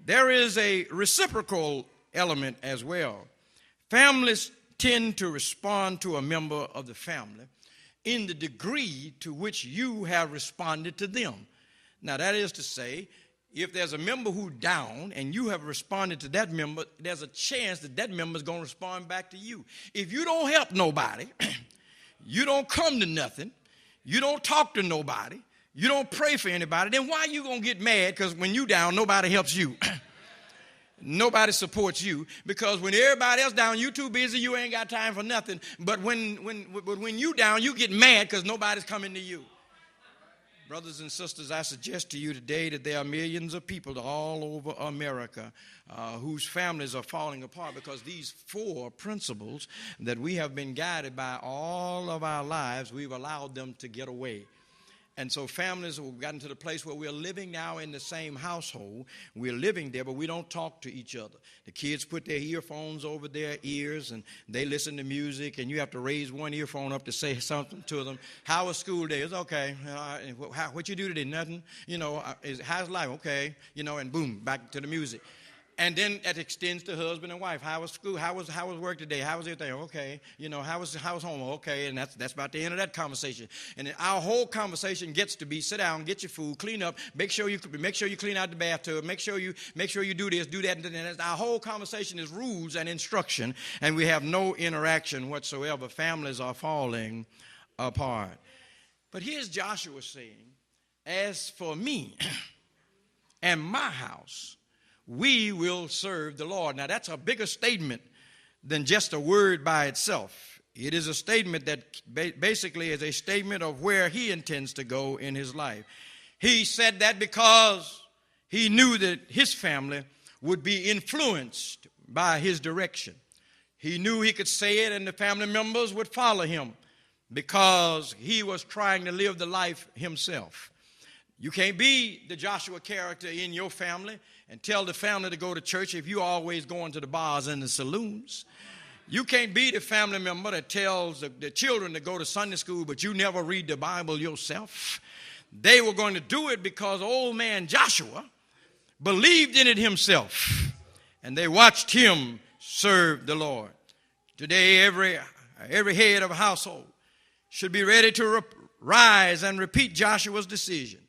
there is a reciprocal element as well. Families tend to respond to a member of the family in the degree to which you have responded to them. Now, that is to say, if there's a member who's down and you have responded to that member, there's a chance that that member is going to respond back to you. If you don't help nobody, you don't come to nothing, you don't talk to nobody, you don't pray for anybody, then why are you going to get mad? Because when you down, nobody helps you. Nobody supports you, because when everybody else down, you too busy, you ain't got time for nothing. But when you down, you get mad because nobody's coming to you. Brothers and sisters, I suggest to you today that there are millions of people all over America whose families are falling apart because these four principles that we have been guided by all of our lives, we've allowed them to get away. And so families have gotten to the place where we're living now in the same household. We're living there, but we don't talk to each other. The kids put their earphones over their ears, and they listen to music, and you have to raise one earphone up to say something to them. How was school day? It's okay. What you do today? Nothing. How's life? Okay. And boom, back to the music. And then that extends to husband and wife. How was school? How was work today? How was everything? Okay. How was home? Okay. And that's about the end of that conversation. And then our whole conversation gets to be: sit down, get your food, clean up, make sure you clean out the bathtub, make sure you do this, do that, and our whole conversation is rules and instruction, and we have no interaction whatsoever. Families are falling apart. But here's Joshua saying, "As for me and my house, we will serve the Lord." Now, that's a bigger statement than just a word by itself. It is a statement that basically is a statement of where he intends to go in his life. He said that because he knew that his family would be influenced by his direction. He knew he could say it and the family members would follow him because he was trying to live the life himself. You can't be the Joshua character in your family and tell the family to go to church if you're always going to the bars and the saloons. You can't be the family member that tells the children to go to Sunday school, but you never read the Bible yourself. They were going to do it because old man Joshua believed in it himself, and they watched him serve the Lord. Today, every head of a household should be ready to rise and repeat Joshua's decision.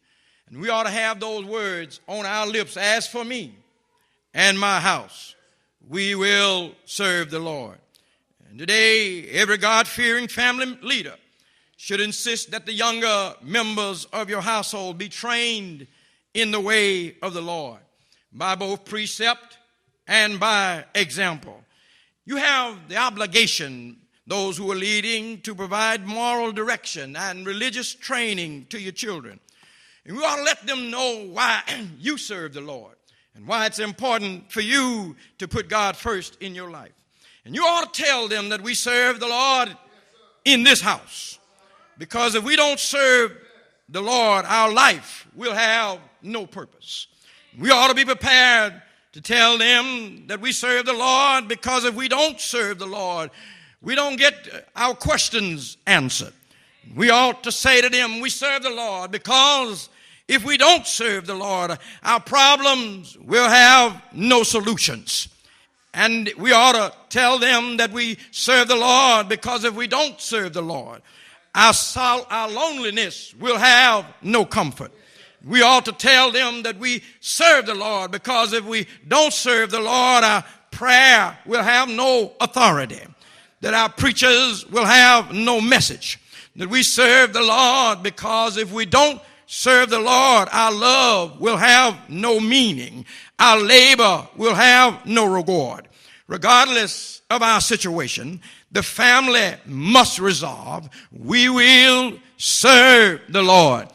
And we ought to have those words on our lips: "As for me and my house, we will serve the Lord." And today, every God-fearing family leader should insist that the younger members of your household be trained in the way of the Lord by both precept and by example. You have the obligation, those who are leading, to provide moral direction and religious training to your children. And we ought to let them know why you serve the Lord and why it's important for you to put God first in your life. And you ought to tell them that we serve the Lord in this house, because if we don't serve the Lord, our life will have no purpose. We ought to be prepared to tell them that we serve the Lord, because if we don't serve the Lord, we don't get our questions answered. We ought to say to them, we serve the Lord, because if we don't serve the Lord, our problems will have no solutions. And we ought to tell them that we serve the Lord, because if we don't serve the Lord, our loneliness will have no comfort. We ought to tell them that we serve the Lord, because if we don't serve the Lord, our prayer will have no authority, that our preachers will have no message. That we serve the Lord, because if we don't serve the Lord, our love will have no meaning. Our labor will have no reward. Regardless of our situation, the family must resolve, we will serve the Lord.